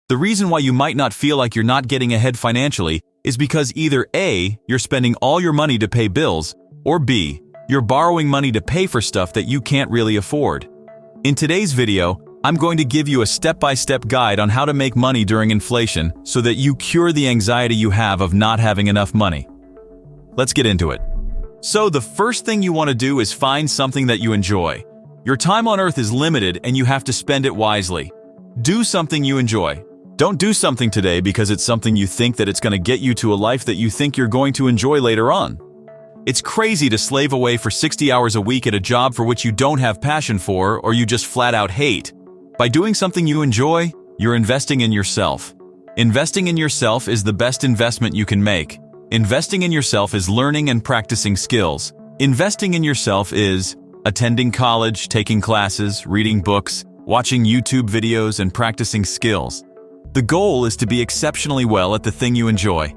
The reason why you might not feel like you're not getting ahead financially is because either A, you're spending all your money to pay bills, or B, you're borrowing money to pay for stuff that you can't really afford. In today's video, I'm going to give you a step-by-step guide on how to make money during inflation so that you cure the anxiety you have of not having enough money. Let's get into it. So the first thing you want to do is find something that you enjoy. Your time on earth is limited and you have to spend it wisely. Do something you enjoy. Don't do something today because it's something you think that it's going to get you to a life that you think you're going to enjoy later on. It's crazy to slave away for 60 hours a week at a job for which you don't have passion for or you just flat out hate. By doing something you enjoy, you're investing in yourself. Investing in yourself is the best investment you can make. Investing in yourself is learning and practicing skills. Investing in yourself is attending college, taking classes, reading books, watching YouTube videos, and practicing skills. The goal is to be exceptionally well at the thing you enjoy.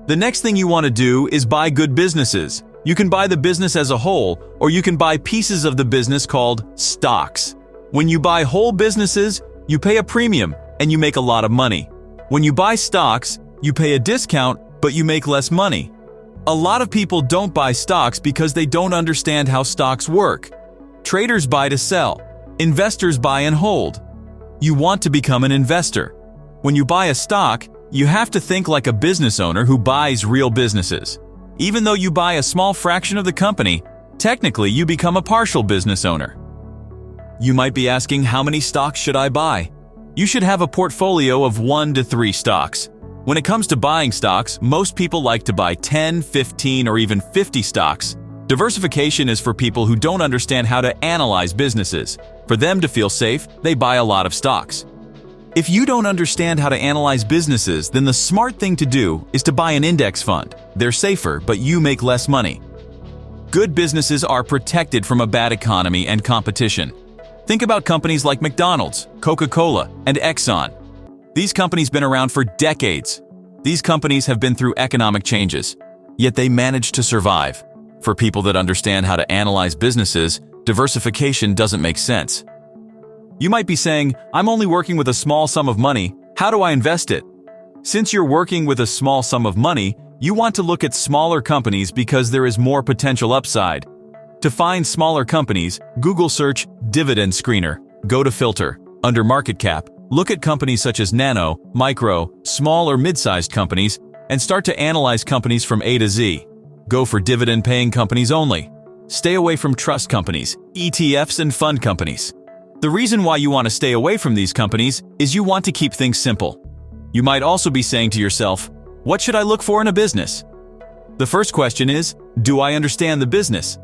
The next thing you want to do is buy good businesses. You can buy the business as a whole, or you can buy pieces of the business called stocks. When you buy whole businesses, you pay a premium and you make a lot of money. When you buy stocks, you pay a discount, but you make less money. A lot of people don't buy stocks because they don't understand how stocks work. Traders buy to sell. Investors buy and hold. You want to become an investor. When you buy a stock, you have to think like a business owner who buys real businesses. Even though you buy a small fraction of the company, technically you become a partial business owner. You might be asking, how many stocks should I buy? You should have a portfolio of 1 to 3 stocks. When it comes to buying stocks, most people like to buy 10, 15, or even 50 stocks. Diversification is for people who don't understand how to analyze businesses. For them to feel safe, they buy a lot of stocks. If you don't understand how to analyze businesses, then the smart thing to do is to buy an index fund. They're safer, but you make less money. Good businesses are protected from a bad economy and competition. Think about companies like McDonald's, Coca-Cola, and Exxon. These companies have been around for decades. These companies have been through economic changes, yet they managed to survive. For people that understand how to analyze businesses, diversification doesn't make sense. You might be saying, I'm only working with a small sum of money, how do I invest it? Since you're working with a small sum of money, you want to look at smaller companies because there is more potential upside. To find smaller companies, Google search dividend screener, go to filter, under market cap, look at companies such as nano, micro, small or mid-sized companies, and start to analyze companies from A to Z. Go for dividend-paying companies only. Stay away from trust companies, ETFs, and fund companies. The reason why you want to stay away from these companies is you want to keep things simple. You might also be saying to yourself, what should I look for in a business? The first question is, do I understand the business?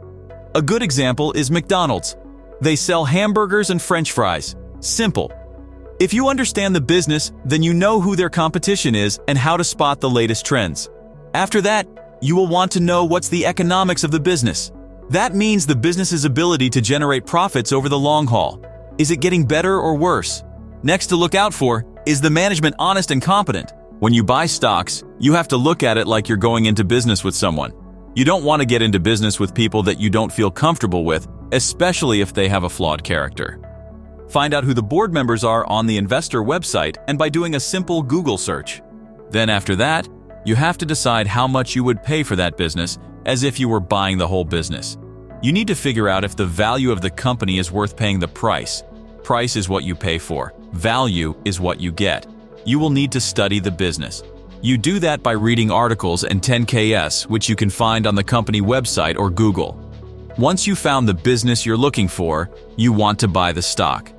A good example is McDonald's. They sell hamburgers and French fries. Simple. If you understand the business, then you know who their competition is and how to spot the latest trends. After that, you will want to know what's the economics of the business. That means the business's ability to generate profits over the long haul. Is it getting better or worse? Next to look out for, is the management honest and competent? When you buy stocks, you have to look at it like you're going into business with someone. You don't want to get into business with people that you don't feel comfortable with, especially if they have a flawed character. Find out who the board members are on the investor website and by doing a simple Google search. Then after that, you have to decide how much you would pay for that business as if you were buying the whole business. You need to figure out if the value of the company is worth paying the price. Price is what you pay for. Value is what you get. You will need to study the business. You do that by reading articles and 10Ks, which you can find on the company website or Google. Once you found the business you're looking for, you want to buy the stock.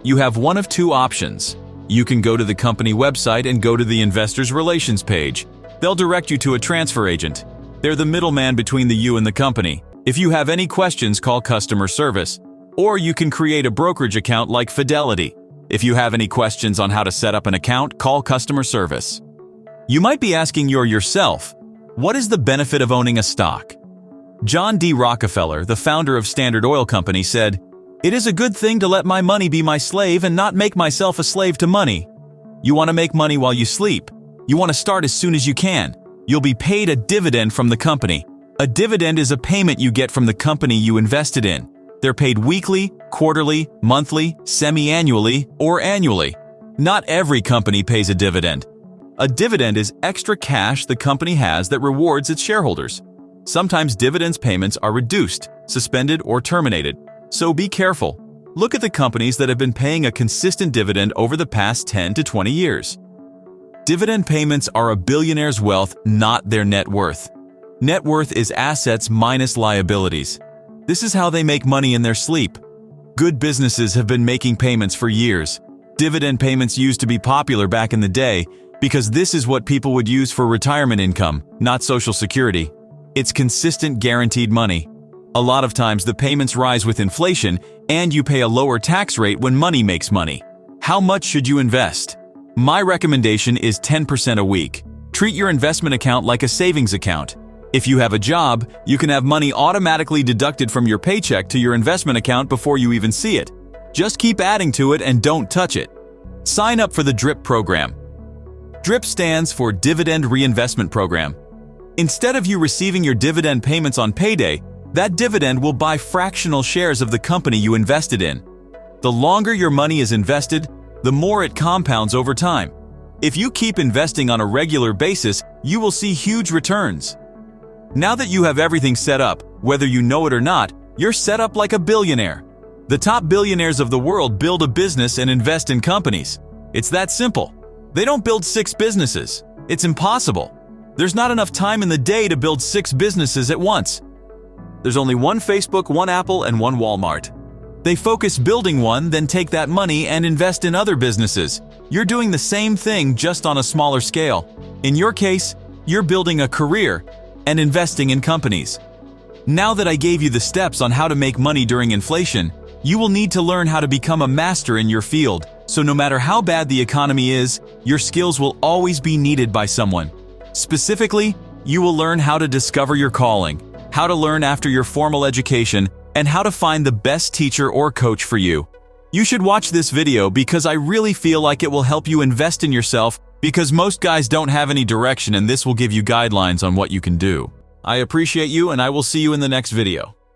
You have one of 2 options. You can go to the company website and go to the Investors Relations page. They'll direct you to a transfer agent. They're the middleman between you and the company. If you have any questions, call customer service. Or you can create a brokerage account like Fidelity. If you have any questions on how to set up an account, call customer service. You might be asking yourself, what is the benefit of owning a stock? John D. Rockefeller, the founder of Standard Oil Company, said, "It is a good thing to let my money be my slave and not make myself a slave to money." You want to make money while you sleep. You want to start as soon as you can. You'll be paid a dividend from the company. A dividend is a payment you get from the company you invested in. They're paid weekly, quarterly, monthly, semi-annually, or annually. Not every company pays a dividend. A dividend is extra cash the company has that rewards its shareholders. Sometimes dividends payments are reduced, suspended, or terminated, so be careful. Look at the companies that have been paying a consistent dividend over the past 10 to 20 years. Dividend payments are a billionaire's wealth, not their net worth. Net worth is assets minus liabilities. This is how they make money in their sleep. Good businesses have been making payments for years. Dividend payments used to be popular back in the day because this is what people would use for retirement income, not Social Security. It's consistent guaranteed money. A lot of times the payments rise with inflation and you pay a lower tax rate when money makes money. How much should you invest? My recommendation is 10% a week. Treat your investment account like a savings account. If you have a job, you can have money automatically deducted from your paycheck to your investment account before you even see it. Just keep adding to it and don't touch it. Sign up for the DRIP program. DRIP stands for Dividend Reinvestment Program. Instead of you receiving your dividend payments on payday, that dividend will buy fractional shares of the company you invested in. The longer your money is invested, the more it compounds over time. If you keep investing on a regular basis, you will see huge returns. Now that you have everything set up, whether you know it or not, you're set up like a billionaire. The top billionaires of the world build a business and invest in companies. It's that simple. They don't build 6 businesses. It's impossible. There's not enough time in the day to build 6 businesses at once. There's only one Facebook, one Apple, and one Walmart. They focus building one, then take that money and invest in other businesses. You're doing the same thing, just on a smaller scale. In your case, you're building a career and investing in companies. Now that I gave you the steps on how to make money during inflation, you will need to learn how to become a master in your field, so no matter how bad the economy is, your skills will always be needed by someone. Specifically, you will learn how to discover your calling, how to learn after your formal education, and how to find the best teacher or coach for you. You should watch this video because I really feel like it will help you invest in yourself, because most guys don't have any direction, and this will give you guidelines on what you can do. I appreciate you, and I will see you in the next video.